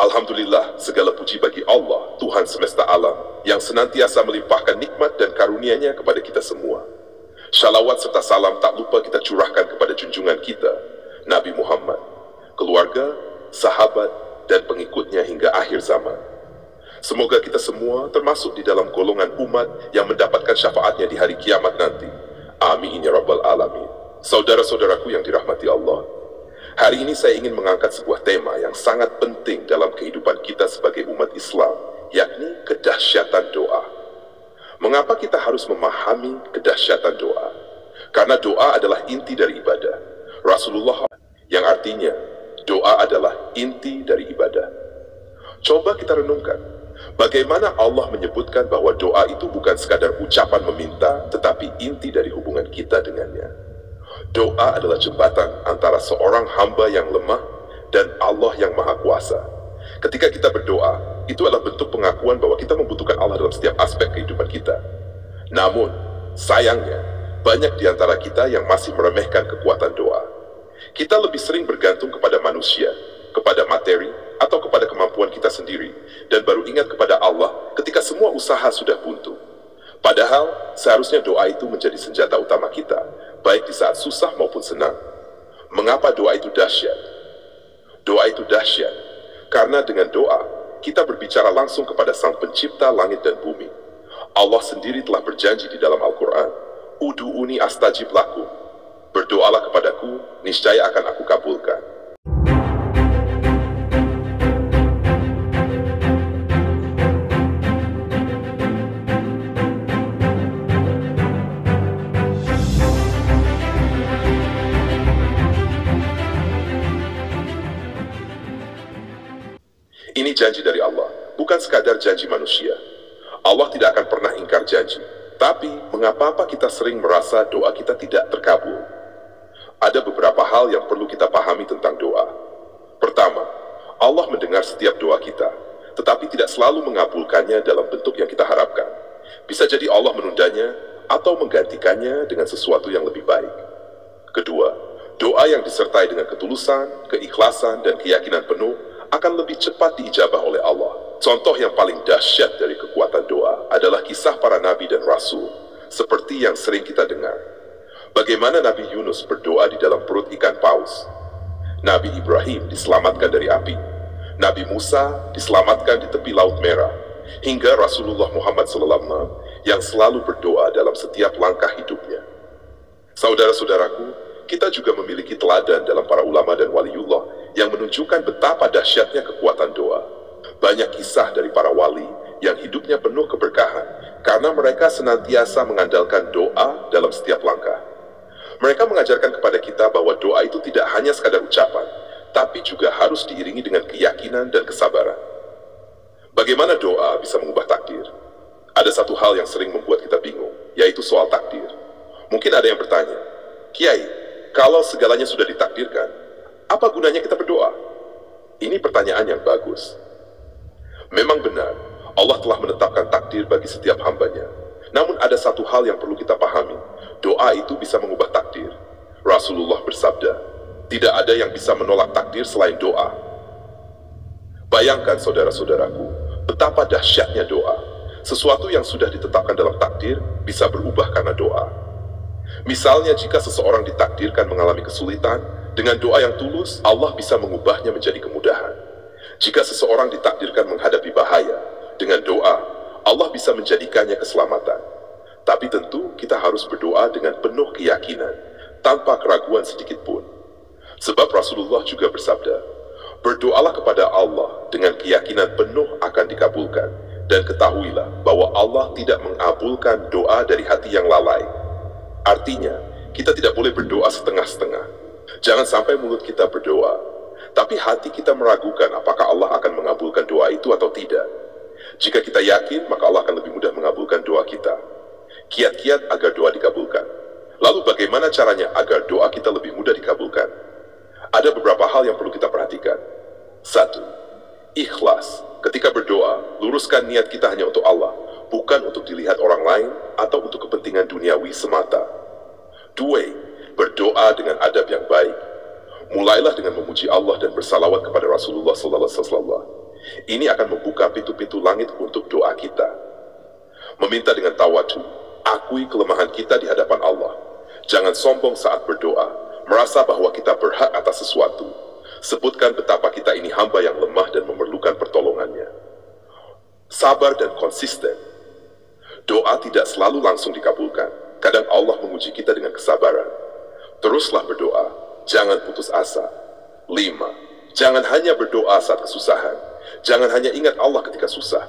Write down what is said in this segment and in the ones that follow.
Alhamdulillah, segala puji bagi Allah, Tuhan semesta alam, yang senantiasa melimpahkan nikmat dan karunia-Nya kepada kita semua. Shalawat serta salam tak lupa kita curahkan kepada junjungan kita, Nabi Muhammad, keluarga, sahabat, dan pengikutnya hingga akhir zaman. Semoga kita semua termasuk di dalam golongan umat yang mendapatkan syafaatnya di hari kiamat nanti. Amin ya Rabbal Alamin. Saudara-saudaraku yang dirahmati Allah, hari ini saya ingin mengangkat sebuah tema yang sangat penting dalam kehidupan kita sebagai umat Islam, yakni kedahsyatan doa. Mengapa kita harus memahami kedahsyatan doa? Karena doa adalah inti dari ibadah. Rasulullah yang artinya doa adalah inti dari ibadah. Coba kita renungkan, bagaimana Allah menyebutkan bahwa doa itu bukan sekadar ucapan meminta, tetapi inti dari hubungan kita dengannya. Doa adalah jembatan antara seorang hamba yang lemah dan Allah yang Maha Kuasa. Ketika kita berdoa, itu adalah bentuk pengakuan bahwa kita membutuhkan Allah dalam setiap aspek kehidupan kita. Namun, sayangnya, banyak di antara kita yang masih meremehkan kekuatan doa. Kita lebih sering bergantung kepada manusia, kepada materi, atau kepada kemampuan kita sendiri, dan baru ingat kepada Allah ketika semua usaha sudah buntu. Padahal, seharusnya doa itu menjadi senjata utama kita, baik di saat susah maupun senang. Mengapa doa itu dahsyat? Doa itu dahsyat karena dengan doa, kita berbicara langsung kepada Sang Pencipta langit dan bumi. Allah sendiri telah berjanji di dalam Al-Quran, Udu'uni astajib lakum. Berdoalah kepadaku, niscaya akan aku kabulkan. Ini janji dari Allah, bukan sekadar janji manusia. Allah tidak akan pernah ingkar janji. Tapi, mengapa kita sering merasa doa kita tidak terkabul? Ada beberapa hal yang perlu kita pahami tentang doa. Pertama, Allah mendengar setiap doa kita, tetapi tidak selalu mengabulkannya dalam bentuk yang kita harapkan. Bisa jadi Allah menundanya atau menggantikannya dengan sesuatu yang lebih baik. Kedua, doa yang disertai dengan ketulusan, keikhlasan, dan keyakinan penuh akan lebih cepat diijabah oleh Allah. Contoh yang paling dahsyat dari kekuatan doa adalah kisah para nabi dan rasul, seperti yang sering kita dengar. Bagaimana Nabi Yunus berdoa di dalam perut ikan paus. Nabi Ibrahim diselamatkan dari api. Nabi Musa diselamatkan di tepi Laut Merah. Hingga Rasulullah Muhammad SAW yang selalu berdoa dalam setiap langkah hidupnya. Saudara-saudaraku, kita juga memiliki teladan dalam para ulama dan waliullah yang menunjukkan betapa dahsyatnya kekuatan doa. Banyak kisah dari para wali yang hidupnya penuh keberkahan karena mereka senantiasa mengandalkan doa dalam setiap langkah. Mereka mengajarkan kepada kita bahwa doa itu tidak hanya sekadar ucapan, tapi juga harus diiringi dengan keyakinan dan kesabaran. Bagaimana doa bisa mengubah takdir? Ada satu hal yang sering membuat kita bingung, yaitu soal takdir. Mungkin ada yang bertanya, Kiai, kalau segalanya sudah ditakdirkan, apa gunanya kita berdoa? Ini pertanyaan yang bagus. Memang benar, Allah telah menetapkan takdir bagi setiap hambanya. Namun ada satu hal yang perlu kita pahami, doa itu bisa mengubah takdir. Rasulullah bersabda, tidak ada yang bisa menolak takdir selain doa. Bayangkan saudara-saudaraku, betapa dahsyatnya doa. Sesuatu yang sudah ditetapkan dalam takdir bisa berubah karena doa. Misalnya jika seseorang ditakdirkan mengalami kesulitan, dengan doa yang tulus, Allah bisa mengubahnya menjadi kemudahan. Jika seseorang ditakdirkan menghadapi bahaya, dengan doa, Allah bisa menjadikannya keselamatan. Tapi tentu kita harus berdoa dengan penuh keyakinan, tanpa keraguan sedikit pun. Sebab Rasulullah juga bersabda, berdoalah kepada Allah dengan keyakinan penuh akan dikabulkan, dan ketahuilah bahwa Allah tidak mengabulkan doa dari hati yang lalai. Artinya, kita tidak boleh berdoa setengah-setengah. Jangan sampai mulut kita berdoa, tapi hati kita meragukan apakah Allah akan mengabulkan doa itu atau tidak. Jika kita yakin, maka Allah akan lebih mudah mengabulkan doa kita. Kiat-kiat agar doa dikabulkan. Lalu bagaimana caranya agar doa kita lebih mudah dikabulkan? Ada beberapa hal yang perlu kita perhatikan. 1. Ikhlas. Ketika berdoa, luruskan niat kita hanya untuk Allah, bukan untuk dilihat orang lain atau untuk kepentingan duniawi semata. 2. Berdoa dengan adab yang baik. Mulailah dengan memuji Allah dan bersalawat kepada Rasulullah SAW. Ini akan membuka pintu-pintu langit untuk doa kita. Meminta dengan tawadu, akui kelemahan kita di hadapan Allah. Jangan sombong saat berdoa, merasa bahwa kita berhak atas sesuatu. Sebutkan betapa kita ini hamba yang lemah dan memerlukan pertolongannya. Sabar dan konsisten. Doa tidak selalu langsung dikabulkan. Kadang Allah menguji kita dengan kesabaran. Teruslah berdoa, jangan putus asa. 5. Jangan hanya berdoa saat kesusahan. Jangan hanya ingat Allah ketika susah.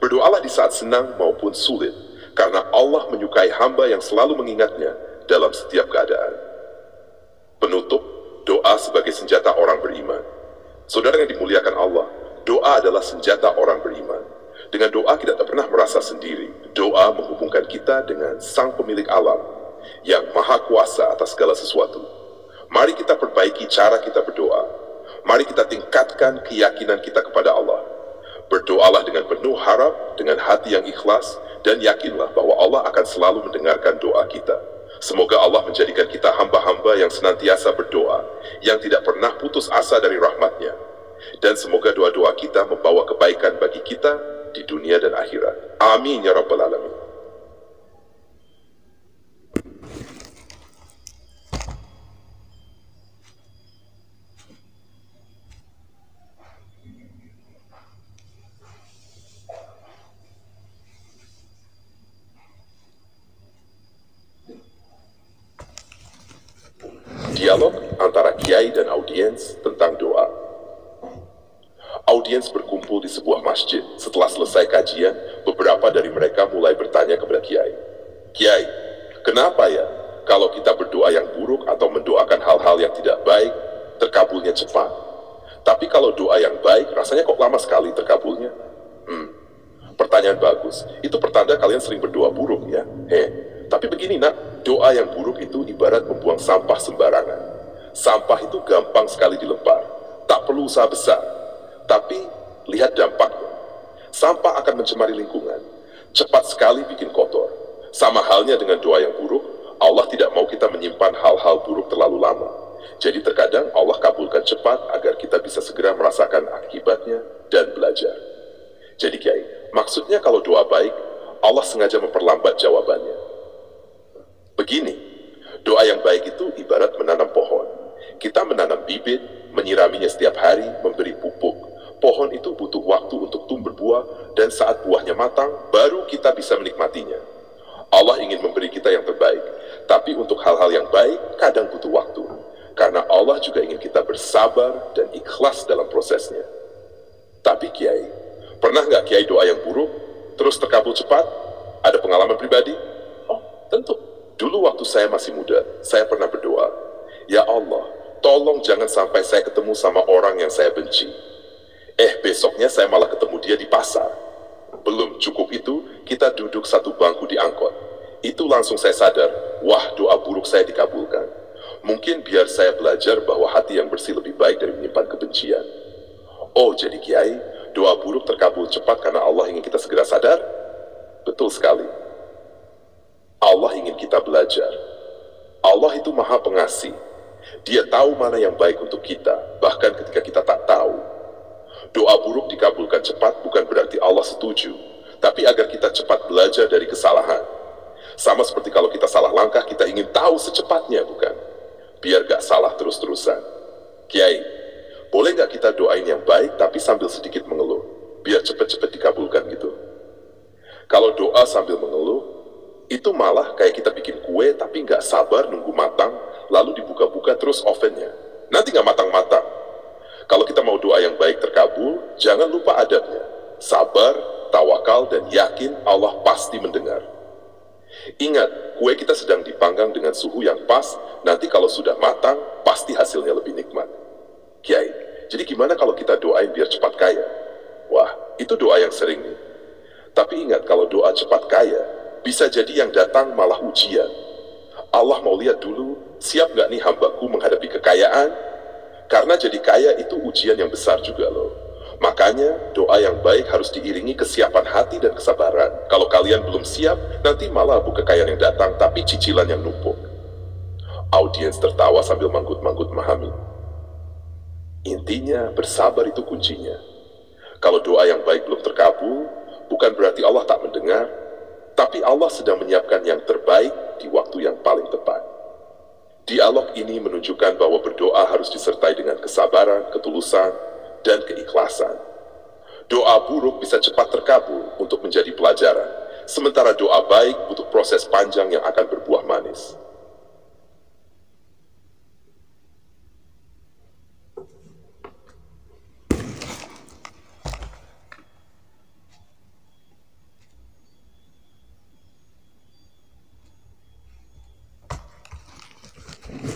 Berdoalah di saat senang maupun sulit, karena Allah menyukai hamba yang selalu mengingatnya dalam setiap keadaan. Penutup, doa sebagai senjata orang beriman. Saudara yang dimuliakan Allah, doa adalah senjata orang beriman. Dengan doa kita tak pernah merasa sendiri. Doa menghubungkan kita dengan Sang Pemilik alam, yang maha kuasa atas segala sesuatu. Mari kita perbaiki cara kita berdoa. Mari kita tingkatkan keyakinan kita kepada Allah. Berdoalah dengan penuh harap, dengan hati yang ikhlas, dan yakinlah bahwa Allah akan selalu mendengarkan doa kita. Semoga Allah menjadikan kita hamba-hamba yang senantiasa berdoa, yang tidak pernah putus asa dari rahmat-Nya. Dan semoga doa-doa kita membawa kebaikan bagi kita di dunia dan akhirat. Amin ya Rabbal Alamin. Dialog antara kiai dan audiens tentang doa. Audiens berkumpul di sebuah masjid. Setelah selesai kajian, beberapa dari mereka mulai bertanya kepada kiai. Kiai, kenapa ya kalau kita berdoa yang buruk atau mendoakan hal-hal yang tidak baik, terkabulnya cepat? Tapi kalau doa yang baik, rasanya kok lama sekali terkabulnya? Pertanyaan bagus. Itu pertanda kalian sering berdoa buruk ya. Tapi begini nak, doa yang buruk itu ibarat membuang sampah sembarangan. Sampah itu gampang sekali dilempar, tak perlu usaha besar. Tapi lihat dampaknya. Sampah akan mencemari lingkungan, cepat sekali bikin kotor. Sama halnya dengan doa yang buruk, Allah tidak mau kita menyimpan hal-hal buruk terlalu lama. Jadi terkadang Allah kabulkan cepat agar kita bisa segera merasakan akibatnya dan belajar. Jadi kiai, maksudnya kalau doa baik, Allah sengaja memperlambat jawabannya. Begini, doa yang baik itu ibarat menanam pohon. Kita menanam bibit, menyiraminya setiap hari, memberi pupuk. Pohon itu butuh waktu untuk tumbuh berbuah, dan saat buahnya matang, baru kita bisa menikmatinya. Allah ingin memberi kita yang terbaik, tapi untuk hal-hal yang baik, kadang butuh waktu. Karena Allah juga ingin kita bersabar dan ikhlas dalam prosesnya. Tapi kiai, pernah nggak kiai doa yang buruk, terus terkabul cepat? Ada pengalaman pribadi? Oh, tentu. Dulu waktu saya masih muda, saya pernah berdoa, ya Allah, tolong jangan sampai saya ketemu sama orang yang saya benci. Besoknya saya malah ketemu dia di pasar. Belum cukup itu, kita duduk satu bangku di angkot. Itu langsung saya sadar, wah doa buruk saya dikabulkan. Mungkin biar saya belajar bahwa hati yang bersih lebih baik dari menyimpan kebencian. Oh, jadi kiai, doa buruk terkabul cepat karena Allah ingin kita segera sadar? Betul sekali. Allah ingin kita belajar. Allah itu maha pengasih. Dia tahu mana yang baik untuk kita, bahkan ketika kita tak tahu. Doa buruk dikabulkan cepat bukan berarti Allah setuju, tapi agar kita cepat belajar dari kesalahan. Sama seperti kalau kita salah langkah, kita ingin tahu secepatnya, bukan? Biar gak salah terus-terusan. Kiai, boleh gak kita doain yang baik tapi sambil sedikit mengeluh, biar cepet-cepet dikabulkan gitu? Kalau doa sambil mengeluh, itu malah kayak kita bikin kue tapi gak sabar nunggu matang, lalu dibuka-buka terus ovennya. Nanti gak matang-matang. Kalau kita mau doa yang baik terkabul, jangan lupa adabnya. Sabar, tawakal, dan yakin Allah pasti mendengar. Ingat, kue kita sedang dipanggang dengan suhu yang pas, nanti kalau sudah matang, pasti hasilnya lebih nikmat. Kiai, jadi gimana kalau kita doain biar cepat kaya? Wah, itu doa yang sering nih. Tapi ingat, kalau doa cepat kaya, bisa jadi yang datang malah ujian. Allah mau lihat dulu, siap gak nih hambaku menghadapi kekayaan? Karena jadi kaya itu ujian yang besar juga loh. Makanya doa yang baik harus diiringi kesiapan hati dan kesabaran. Kalau kalian belum siap, nanti malah bukan kekayaan yang datang, tapi cicilan yang numpuk. Audiens tertawa sambil manggut-manggut memahami. Intinya bersabar itu kuncinya. Kalau doa yang baik belum terkabul, bukan berarti Allah tak mendengar, tapi Allah sedang menyiapkan yang terbaik di waktu yang paling tepat. Dialog ini menunjukkan bahwa berdoa harus disertai dengan kesabaran, ketulusan, dan keikhlasan. Doa buruk bisa cepat terkabul untuk menjadi pelajaran, sementara doa baik butuh proses panjang yang akan berbuah manis.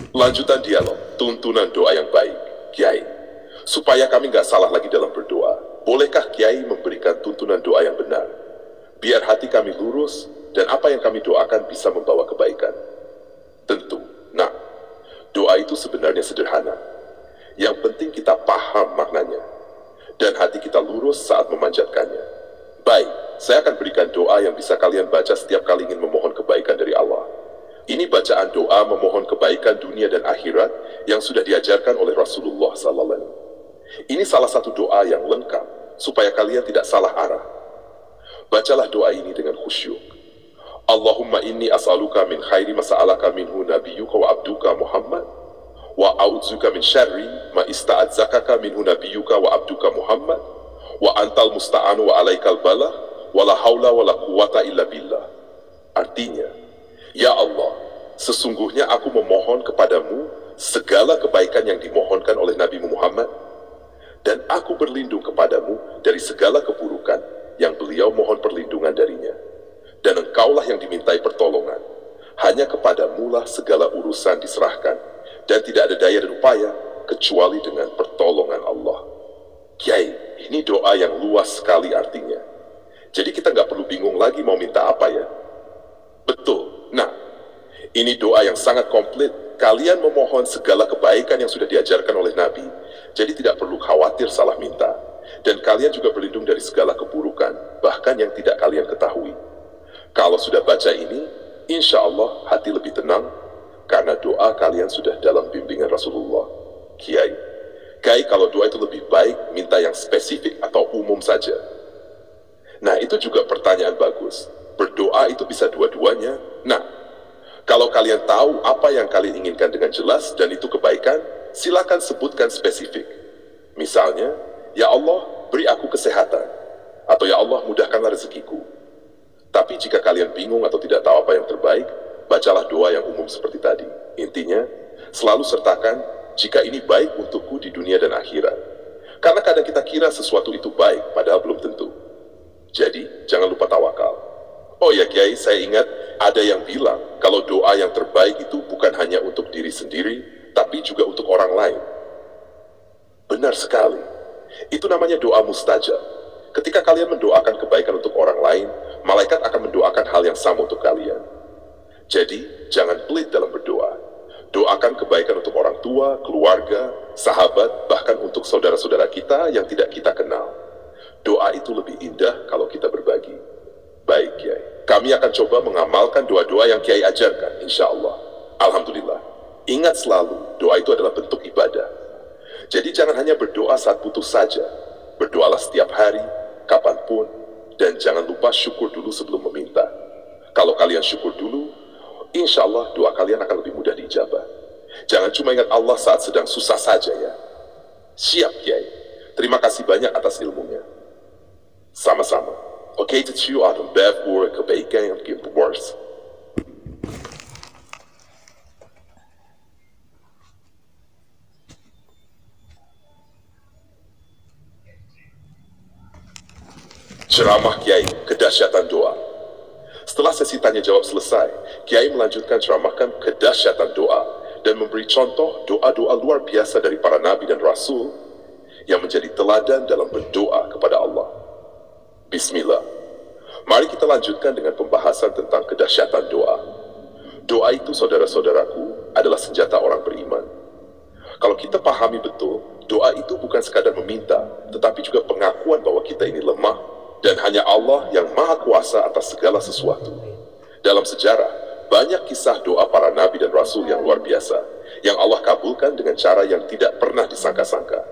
Lanjutan dialog, tuntunan doa yang baik. Kiai, supaya kami nggak salah lagi dalam berdoa, bolehkah Kiai memberikan tuntunan doa yang benar? Biar hati kami lurus dan apa yang kami doakan bisa membawa kebaikan. Tentu, nah, doa itu sebenarnya sederhana. Yang penting kita paham maknanya, dan hati kita lurus saat memanjatkannya. Baik, saya akan berikan doa yang bisa kalian baca setiap kali ingin memohon kebaikan dari Allah. Ini bacaan doa memohon kebaikan dunia dan akhirat yang sudah diajarkan oleh Rasulullah SAW. Ini salah satu doa yang lengkap, supaya kalian tidak salah arah. Bacalah doa ini dengan khusyuk. Allahumma inni as'aluka min khairi ma sa'alaka minhu nabiyyuka wa abduka Muhammad, wa a'udzuka min syarri ma ista'adzakaka minhu nabiyyuka wa abduka Muhammad, wa antal musta'anu wa alaikal balah, wa la hawla wa la quwata illa billah. Artinya, ya Allah, sesungguhnya aku memohon kepadamu segala kebaikan yang dimohonkan oleh Nabi Muhammad, dan aku berlindung kepadamu dari segala keburukan yang beliau mohon perlindungan darinya. Dan engkaulah yang dimintai pertolongan. Hanya kepadamulah segala urusan diserahkan, dan tidak ada daya dan upaya kecuali dengan pertolongan Allah. Kiai, ini doa yang luas sekali artinya. Jadi kita nggak perlu bingung lagi mau minta apa ya. Betul. Nah, ini doa yang sangat komplit. Kalian memohon segala kebaikan yang sudah diajarkan oleh Nabi, jadi tidak perlu khawatir salah minta. Dan kalian juga berlindung dari segala keburukan, bahkan yang tidak kalian ketahui. Kalau sudah baca ini, insya Allah hati lebih tenang, karena doa kalian sudah dalam bimbingan Rasulullah. Kiai, kalau doa itu lebih baik, minta yang spesifik atau umum saja. Nah, itu juga pertanyaan bagus. Berdoa itu bisa dua-duanya. Nah, kalau kalian tahu apa yang kalian inginkan dengan jelas dan itu kebaikan, silakan sebutkan spesifik. Misalnya, ya Allah, beri aku kesehatan. Atau ya Allah, mudahkanlah rezekiku. Tapi jika kalian bingung atau tidak tahu apa yang terbaik, bacalah doa yang umum seperti tadi. Intinya, selalu sertakan, jika ini baik untukku di dunia dan akhirat. Karena kadang kita kira sesuatu itu baik, padahal belum tentu. Jadi, jangan lupa tawakal. Oh ya Kiai, saya ingat ada yang bilang kalau doa yang terbaik itu bukan hanya untuk diri sendiri, tapi juga untuk orang lain. Benar sekali. Itu namanya doa mustajab. Ketika kalian mendoakan kebaikan untuk orang lain, malaikat akan mendoakan hal yang sama untuk kalian. Jadi, jangan pelit dalam berdoa. Doakan kebaikan untuk orang tua, keluarga, sahabat, bahkan untuk saudara-saudara kita yang tidak kita kenal. Doa itu lebih indah kalau kita berbagi. Baik Kiai, kami akan coba mengamalkan doa-doa yang Kiai ajarkan, insya Allah. Alhamdulillah. Ingat selalu, doa itu adalah bentuk ibadah. Jadi jangan hanya berdoa saat butuh saja. Berdoalah setiap hari, kapanpun, dan jangan lupa syukur dulu sebelum meminta. Kalau kalian syukur dulu, insya Allah doa kalian akan lebih mudah diijabah. Jangan cuma ingat Allah saat sedang susah saja ya. Siap Kiai. Terima kasih banyak atas ilmunya. Sama-sama. Oke, dat je aan een bijf voor kebaikan yang worst. Ceramah Kiai, kedahsyatan doa. Setelah sesi tanya jawab selesai, Kiai melanjutkan ceramahkan kedahsyatan doa dan memberi contoh doa-doa luar biasa dari para nabi dan rasul yang menjadi teladan dalam berdoa kepada Allah. Bismillah. Mari kita lanjutkan dengan pembahasan tentang kedahsyatan doa. Doa itu, saudara-saudaraku, adalah senjata orang beriman. Kalau kita pahami betul, doa itu bukan sekadar meminta, tetapi juga pengakuan bahwa kita ini lemah, dan hanya Allah yang maha kuasa atas segala sesuatu. Dalam sejarah, banyak kisah doa para nabi dan rasul yang luar biasa, yang Allah kabulkan dengan cara yang tidak pernah disangka-sangka.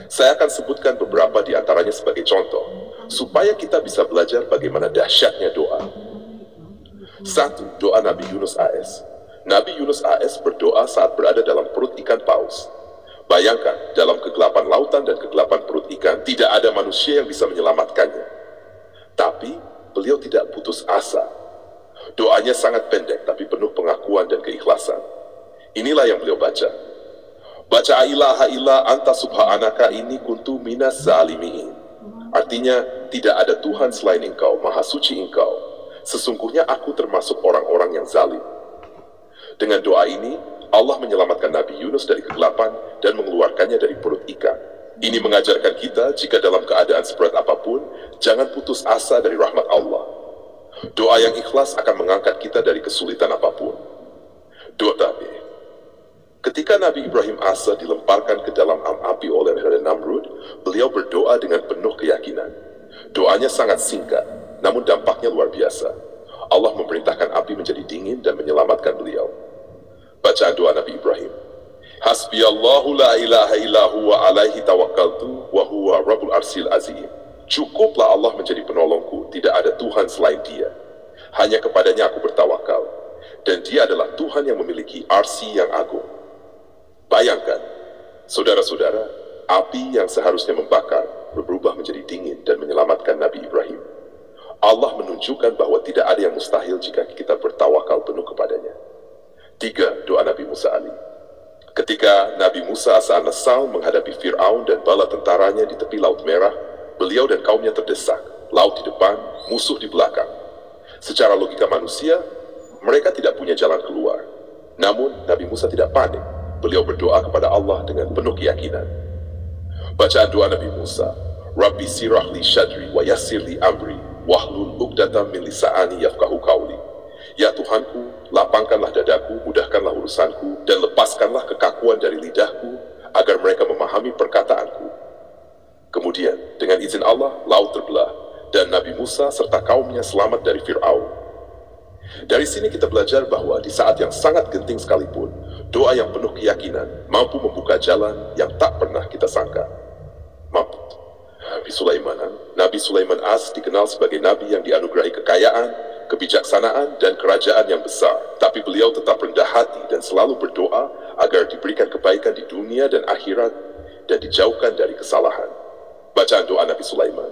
Saya akan sebutkan beberapa di antaranya sebagai contoh, supaya kita bisa belajar bagaimana dahsyatnya doa. 1. Doa Nabi Yunus AS. Nabi Yunus AS berdoa saat berada dalam perut ikan paus. Bayangkan, dalam kegelapan lautan dan kegelapan perut ikan, tidak ada manusia yang bisa menyelamatkannya. Tapi, beliau tidak putus asa. Doanya sangat pendek, tapi penuh pengakuan dan keikhlasan. Inilah yang beliau baca. Baca ilaha illa anta subhanaka ini kuntu minas zalimin. Artinya, tidak ada Tuhan selain engkau, maha suci engkau. Sesungguhnya aku termasuk orang-orang yang zalim. Dengan doa ini, Allah menyelamatkan Nabi Yunus dari kegelapan dan mengeluarkannya dari perut ikan. Ini mengajarkan kita, jika dalam keadaan seberat apapun, jangan putus asa dari rahmat Allah. Doa yang ikhlas akan mengangkat kita dari kesulitan apapun. Doa B. Ketika Nabi Ibrahim AS dilemparkan ke dalam api oleh Raja Namrud, beliau berdoa dengan penuh keyakinan. Doanya sangat singkat, namun dampaknya luar biasa. Allah memerintahkan api menjadi dingin dan menyelamatkan beliau. Bacaan doa Nabi Ibrahim. Hasbiyallahu la ilaha illa huwa alaihi tawakkaltu wa huwa rabbul arsil azim. Cukuplah Allah menjadi penolongku, tidak ada Tuhan selain Dia. Hanya kepadanya aku bertawakal, dan Dia adalah Tuhan yang memiliki arsi yang agung. Bayangkan, saudara-saudara, api yang seharusnya membakar berubah menjadi dingin dan menyelamatkan Nabi Ibrahim. Allah menunjukkan bahwa tidak ada yang mustahil jika kita bertawakal penuh kepadanya. 3. Doa Nabi Musa Ali. Ketika Nabi Musa as-Nasal menghadapi Fir'aun dan bala tentaranya di tepi Laut Merah, beliau dan kaumnya terdesak, laut di depan, musuh di belakang. Secara logika manusia, mereka tidak punya jalan keluar. Namun, Nabi Musa tidak panik. Beliau berdoa kepada Allah dengan penuh keyakinan. Bacaan doa Nabi Musa, Rabbi sirah li syadri wa yassir li amri wahlul uqdatam min lisani yafqahu qawli. Ya Tuhanku, lapangkanlah dadaku, mudahkanlah urusanku, dan lepaskanlah kekakuan dari lidahku, agar mereka memahami perkataanku. Kemudian, dengan izin Allah, laut terbelah, dan Nabi Musa serta kaumnya selamat dari Fir'aun. Dari sini kita belajar bahwa di saat yang sangat genting sekalipun, doa yang penuh keyakinan mampu membuka jalan yang tak pernah kita sangka. Nabi Sulaiman AS dikenal sebagai nabi yang dianugerahi kekayaan, kebijaksanaan, dan kerajaan yang besar. Tapi beliau tetap rendah hati dan selalu berdoa agar diberikan kebaikan di dunia dan akhirat dan dijauhkan dari kesalahan. Bacaan doa Nabi Sulaiman.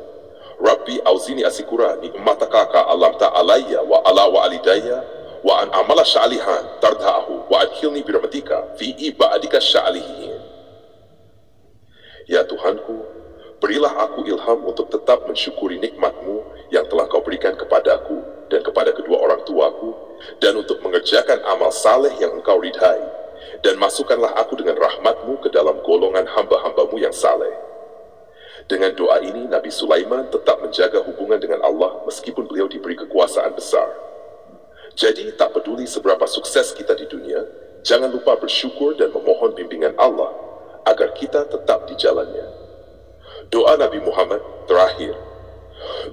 Rabbi auzini asikura ni'mataka ka alamta alayya wa ala wa alidayya wa an amala sya'alihan tarda'ahu wa adkhilni birahmatika fi ibadika sya'alihin. Ya Tuhanku, berilah aku ilham untuk tetap mensyukuri nikmat-Mu yang telah Kau berikan kepadaku dan kepada kedua orang tuaku, dan untuk mengerjakan amal saleh yang Engkau ridhai, dan masukkanlah aku dengan rahmat-Mu ke dalam golongan hamba-hamba-Mu yang saleh. Dengan doa ini, Nabi Sulaiman tetap menjaga hubungan dengan Allah meskipun beliau diberi kekuasaan besar. Jadi, tak peduli seberapa sukses kita di dunia, jangan lupa bersyukur dan memohon bimbingan Allah agar kita tetap di jalannya. Doa Nabi Muhammad terakhir.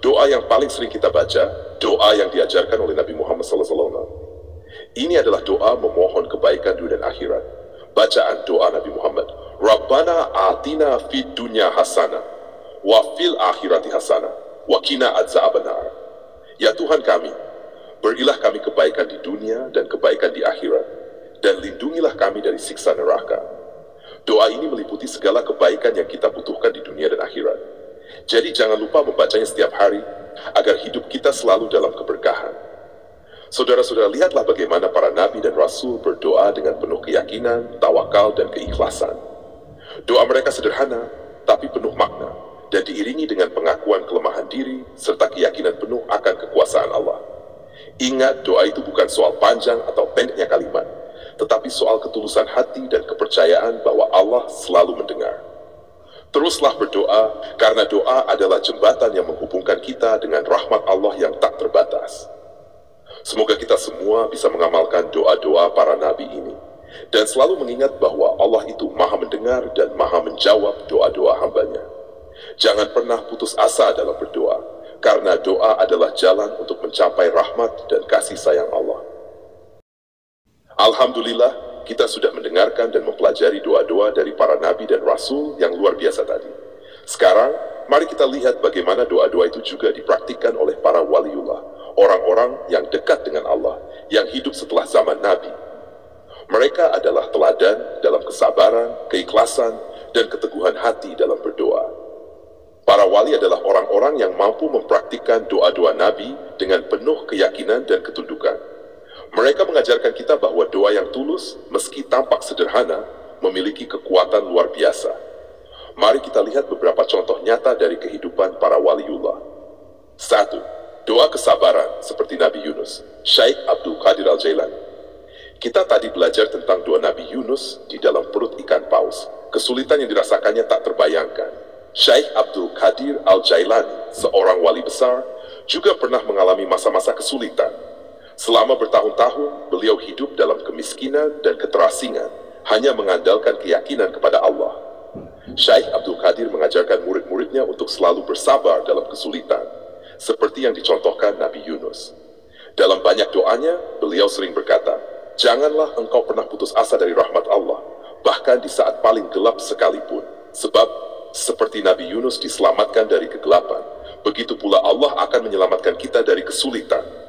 Doa yang paling sering kita baca, doa yang diajarkan oleh Nabi Muhammad SAW. Ini adalah doa memohon kebaikan dunia dan akhirat. Bacaan doa Nabi Muhammad. Rabbana atina fid dunya hasanah wa fil akhirati hasanah wa qina adzabannar. Ya Tuhan kami, berilah kami kebaikan di dunia dan kebaikan di akhirat, dan lindungilah kami dari siksa neraka. Doa ini meliputi segala kebaikan yang kita butuhkan di dunia dan akhirat. Jadi jangan lupa membacanya setiap hari, agar hidup kita selalu dalam keberkahan. Saudara-saudara, lihatlah bagaimana para nabi dan rasul berdoa dengan penuh keyakinan, tawakal, dan keikhlasan. Doa mereka sederhana, tapi penuh makna, dan diiringi dengan pengakuan kelemahan diri, serta keyakinan penuh akan kekuasaan Allah. Ingat, doa itu bukan soal panjang atau pendeknya kalimat, tetapi soal ketulusan hati dan kepercayaan bahwa Allah selalu mendengar. Teruslah berdoa, karena doa adalah jembatan yang menghubungkan kita dengan rahmat Allah yang tak terbatas. Semoga kita semua bisa mengamalkan doa-doa para nabi ini, dan selalu mengingat bahwa Allah itu maha mendengar dan maha menjawab doa-doa hambanya. Jangan pernah putus asa dalam berdoa, karena doa adalah jalan untuk mencapai rahmat dan kasih sayang Allah. Alhamdulillah, kita sudah mendengarkan dan mempelajari doa-doa dari para nabi dan rasul yang luar biasa tadi. Sekarang, mari kita lihat bagaimana doa-doa itu juga dipraktikkan oleh para waliullah, orang-orang yang dekat dengan Allah, yang hidup setelah zaman nabi. Mereka adalah teladan dalam kesabaran, keikhlasan, dan keteguhan hati dalam berdoa. Para wali adalah orang-orang yang mampu mempraktikkan doa-doa nabi dengan penuh keyakinan dan ketundukan. Mereka mengajarkan kita bahwa doa yang tulus, meski tampak sederhana, memiliki kekuatan luar biasa. Mari kita lihat beberapa contoh nyata dari kehidupan para waliullah. 1. Doa kesabaran seperti Nabi Yunus, Syekh Abdul Qadir Al-Jailani. Kita tadi belajar tentang doa Nabi Yunus di dalam perut ikan paus. Kesulitan yang dirasakannya tak terbayangkan. Syekh Abdul Qadir Al-Jailani, seorang wali besar, juga pernah mengalami masa-masa kesulitan. Selama bertahun-tahun, beliau hidup dalam kemiskinan dan keterasingan, hanya mengandalkan keyakinan kepada Allah. Syekh Abdul Qadir mengajarkan murid-muridnya untuk selalu bersabar dalam kesulitan, seperti yang dicontohkan Nabi Yunus. Dalam banyak doanya, beliau sering berkata, "Janganlah engkau pernah putus asa dari rahmat Allah, bahkan di saat paling gelap sekalipun. Sebab, seperti Nabi Yunus diselamatkan dari kegelapan, begitu pula Allah akan menyelamatkan kita dari kesulitan."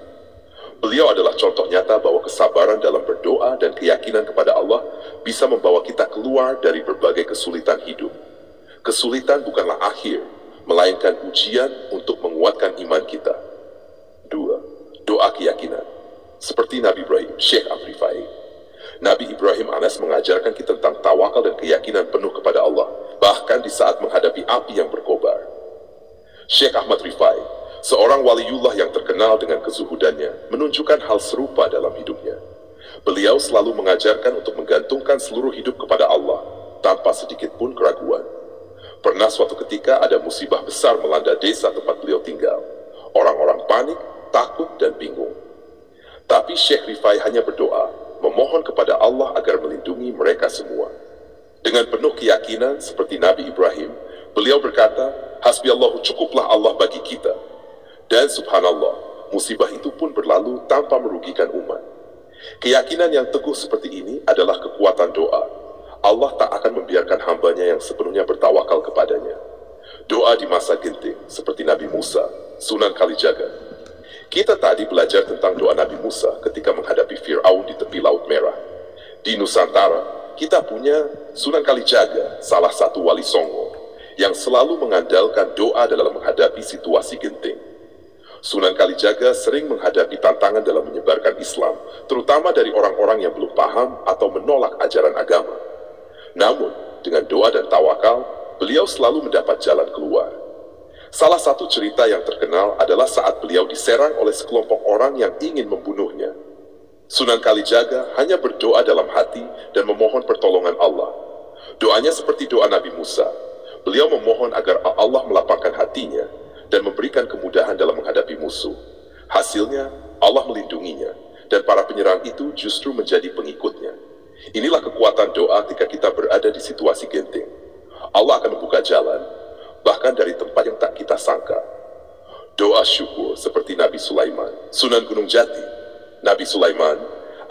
Beliau adalah contoh nyata bahwa kesabaran dalam berdoa dan keyakinan kepada Allah bisa membawa kita keluar dari berbagai kesulitan hidup. Kesulitan bukanlah akhir, melainkan ujian untuk menguatkan iman kita. 2. Doa keyakinan. Seperti Nabi Ibrahim, Syekh Rifai. Nabi Ibrahim AS mengajarkan kita tentang tawakal dan keyakinan penuh kepada Allah, bahkan di saat menghadapi api yang berkobar. Syekh Ahmad Rifai, seorang waliullah yang terkenal dengan kezuhudannya, menunjukkan hal serupa dalam hidupnya. Beliau selalu mengajarkan untuk menggantungkan seluruh hidup kepada Allah, tanpa sedikit pun keraguan. Pernah suatu ketika ada musibah besar melanda desa tempat beliau tinggal. Orang-orang panik, takut, dan bingung. Tapi Syekh Rifai hanya berdoa, memohon kepada Allah agar melindungi mereka semua. Dengan penuh keyakinan seperti Nabi Ibrahim, beliau berkata, "Hasbiyallahu, cukuplah Allah bagi kita." Dan subhanallah, musibah itu pun berlalu tanpa merugikan umat. Keyakinan yang teguh seperti ini adalah kekuatan doa. Allah tak akan membiarkan hambanya yang sepenuhnya bertawakal kepadanya. Doa di masa genting, seperti Nabi Musa, Sunan Kalijaga. Kita tadi belajar tentang doa Nabi Musa ketika menghadapi Fir'aun di tepi Laut Merah. Di Nusantara, kita punya Sunan Kalijaga, salah satu wali Songo, yang selalu mengandalkan doa dalam menghadapi situasi genting. Sunan Kalijaga sering menghadapi tantangan dalam menyebarkan Islam, terutama dari orang-orang yang belum paham atau menolak ajaran agama. Namun, dengan doa dan tawakal, beliau selalu mendapat jalan keluar. Salah satu cerita yang terkenal adalah saat beliau diserang oleh sekelompok orang yang ingin membunuhnya. Sunan Kalijaga hanya berdoa dalam hati dan memohon pertolongan Allah. Doanya seperti doa Nabi Musa. Beliau memohon agar Allah melapangkan hatinya dan memberikan kemudahan dalam menghadapi musuh. Hasilnya, Allah melindunginya, dan para penyerang itu justru menjadi pengikutnya. Inilah kekuatan doa ketika kita berada di situasi genting. Allah akan membuka jalan, bahkan dari tempat yang tak kita sangka. Doa syukur seperti Nabi Sulaiman, Sunan Gunung Jati. Nabi Sulaiman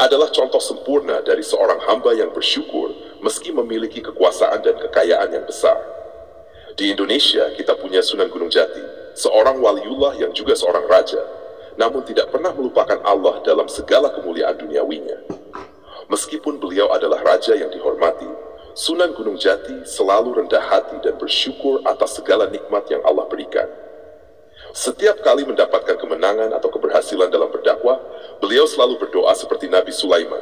adalah contoh sempurna dari seorang hamba yang bersyukur meski memiliki kekuasaan dan kekayaan yang besar. Di Indonesia, kita punya Sunan Gunung Jati, seorang waliullah yang juga seorang raja, namun tidak pernah melupakan Allah dalam segala kemuliaan duniawinya. Meskipun beliau adalah raja yang dihormati, Sunan Gunung Jati selalu rendah hati dan bersyukur atas segala nikmat yang Allah berikan. Setiap kali mendapatkan kemenangan atau keberhasilan dalam berdakwah, beliau selalu berdoa seperti Nabi Sulaiman.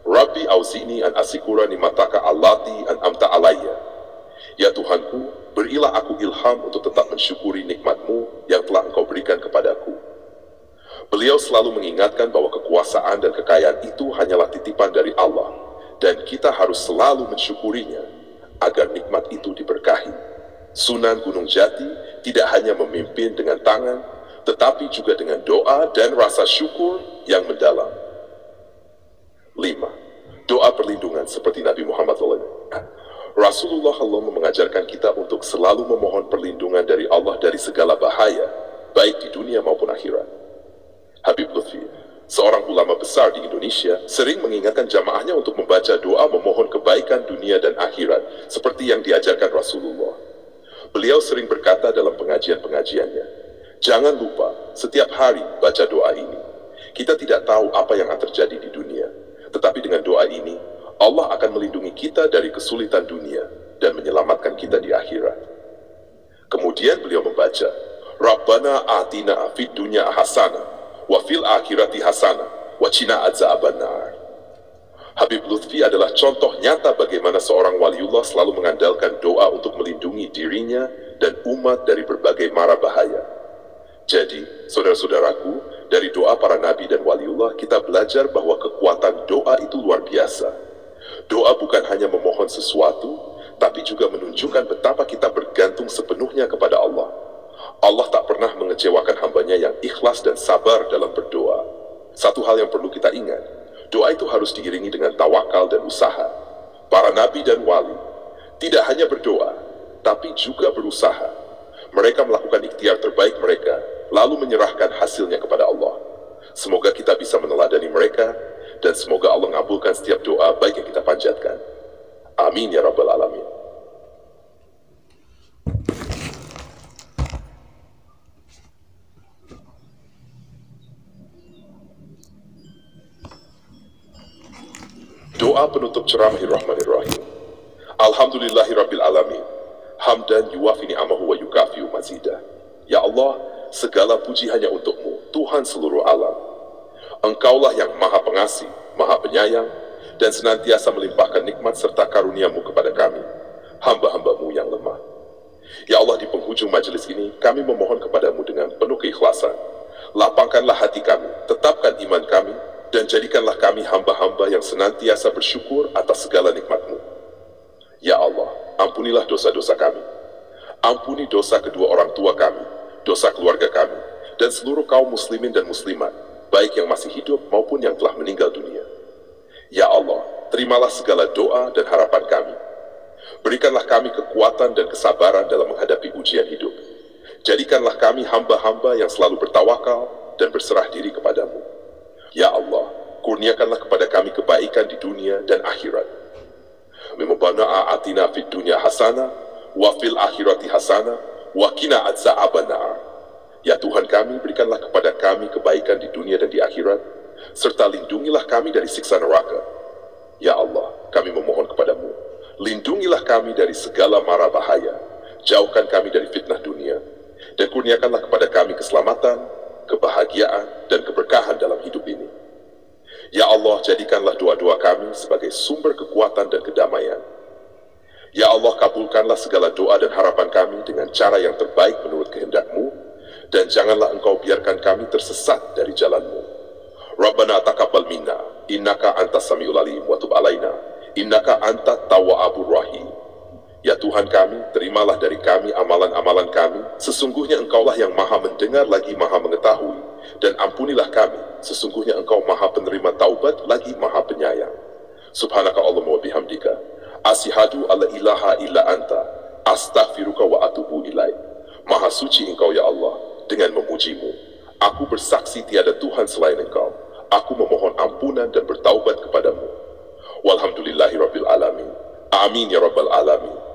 Rabbi auzini an asikura nimataka allati an amta alayya. Ya Tuhanku, berilah aku ilham untuk tetap mensyukuri nikmat-Mu yang telah Engkau berikan kepadaku. Beliau selalu mengingatkan bahwa kekuasaan dan kekayaan itu hanyalah titipan dari Allah, dan kita harus selalu mensyukurinya agar nikmat itu diberkahi. Sunan Gunung Jati tidak hanya memimpin dengan tangan, tetapi juga dengan doa dan rasa syukur yang mendalam. 5. Doa perlindungan seperti Nabi Muhammad SAW. Rasulullah SAW mengajarkan kita untuk selalu memohon perlindungan dari Allah dari segala bahaya, baik di dunia maupun akhirat. Habib Lutfi, Seorang ulama besar di Indonesia sering mengingatkan jamaahnya untuk membaca doa memohon kebaikan dunia dan akhirat seperti yang diajarkan Rasulullah. Beliau sering berkata dalam pengajian-pengajiannya, "Jangan lupa setiap hari baca doa ini. Kita tidak tahu apa yang akan terjadi di dunia, tetapi dengan doa ini Allah akan melindungi kita dari kesulitan dunia dan menyelamatkan kita di akhirat." Kemudian beliau membaca, "Rabbana atina fid dunya hasanah wa fil akhirati hasanah wa qina adzabannar." Habib Lutfi adalah contoh nyata bagaimana seorang waliullah selalu mengandalkan doa untuk melindungi dirinya dan umat dari berbagai mara bahaya. Jadi, saudara-saudaraku, dari doa para nabi dan waliullah kita belajar bahwa kekuatan doa itu luar biasa. Doa bukan hanya memohon sesuatu, tapi juga menunjukkan betapa kita bergantung sepenuhnya kepada Allah. Allah tak pernah mengecewakan hambanya yang ikhlas dan sabar dalam berdoa. Satu hal yang perlu kita ingat, doa itu harus diiringi dengan tawakal dan usaha. Para nabi dan wali tidak hanya berdoa, tapi juga berusaha. Mereka melakukan ikhtiar terbaik mereka, lalu menyerahkan hasilnya kepada Allah. Semoga kita bisa meneladani mereka, dan semoga Allah mengabulkan setiap doa baik yang kita panjatkan. Amin ya Rabbal Alamin. Doa penutup Bismillahirrahmanirrahim. Alhamdulillahirabbil alamin. Hamdan yuwafi ni'amahu wa yukafi'u mazidah. Ya Allah, segala puji hanya untuk-Mu, Tuhan seluruh alam. Engkaulah yang Maha Pengasih, Maha Penyayang, dan senantiasa melimpahkan nikmat serta karunia-Mu kepada kami, hamba-hamba-Mu yang lemah. Ya Allah, di penghujung majelis ini, kami memohon kepada-Mu dengan penuh keikhlasan. Lapangkanlah hati kami, tetapkan iman kami, dan jadikanlah kami hamba-hamba yang senantiasa bersyukur atas segala nikmat-Mu. Ya Allah, ampunilah dosa-dosa kami. Ampuni dosa kedua orang tua kami, dosa keluarga kami, dan seluruh kaum muslimin dan muslimat, baik yang masih hidup maupun yang telah meninggal dunia. Ya Allah, terimalah segala doa dan harapan kami. Berikanlah kami kekuatan dan kesabaran dalam menghadapi ujian hidup. Jadikanlah kami hamba-hamba yang selalu bertawakal dan berserah diri kepadamu. Ya Allah, kurniakanlah kepada kami kebaikan di dunia dan akhirat. Rabbana atina fid dunya hasanah wa fil akhirati hasanah wa qina adzabannar. Ya Tuhan kami, berikanlah kepada kami kebaikan di dunia dan di akhirat, serta lindungilah kami dari siksa neraka. Ya Allah, kami memohon kepadamu, lindungilah kami dari segala mara bahaya, jauhkan kami dari fitnah dunia, dan kurniakanlah kepada kami keselamatan, kebahagiaan, dan keberkahan dalam hidup ini. Ya Allah, jadikanlah doa-doa kami sebagai sumber kekuatan dan kedamaian. Ya Allah, kabulkanlah segala doa dan harapan kami dengan cara yang terbaik menurut kehendak-Mu, dan janganlah Engkau biarkan kami tersesat dari jalan-Mu. Rabbana taqabbal minna, innaka antas samiul alim, wa tub alaina, innaka antat tawwabur rahim. Ya Tuhan kami, terimalah dari kami amalan-amalan kami, sesungguhnya Engkaulah yang Maha mendengar lagi Maha mengetahui, dan ampunilah kami, sesungguhnya Engkau Maha penerima taubat lagi Maha penyayang. Subhanaka Allahumma wa bihamdika, asyhadu alla ilaha illa anta, astaghfiruka wa atubu ilaik. Maha suci Engkau ya Allah, dengan memuji-Mu, aku bersaksi tiada Tuhan selain Engkau. Aku memohon ampunan dan bertaubat kepadamu. Walhamdulillahirabbil alamin. Amin ya Rabbal Alamin.